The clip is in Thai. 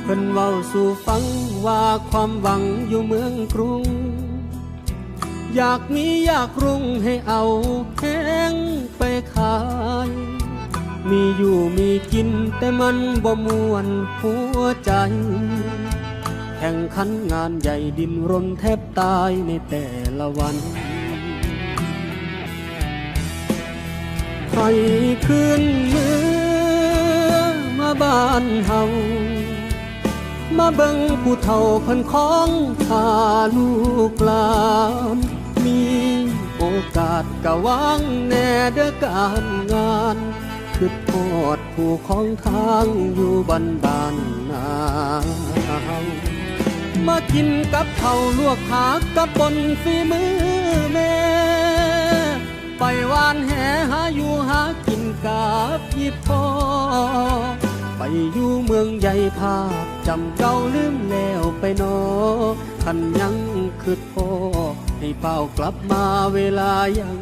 เพิ่นเว้าสู่ฟังว่าความหวังอยู่เมืองกรุงอยากมีอยากรุ่งให้เอาแข้งไปขายมีอยู่มีกินแต่มันบ่มวนหัวใจแข่งขันงานใหญ่ดินรนแทบตายในแต่ละวันให้คืนเมืองมาบ้านเฮามาเบิ่งผู้เฒ่าเพิ่นของพาลูกหลานมีโอกาสกะวางแน่เด้อการงานคือโทษผู้ของทางอยู่บ้านนามากินกับข้าวลวกผักกับบนฝีมือแม่ไปวานแหหาอยู่หากินกับพี่พ่อไปอยู่เมืองใหญ่ภาพจำเก่าลืมแล้วไปนอคันยังคือพ่อให้เป้ากลับมาเวลายัง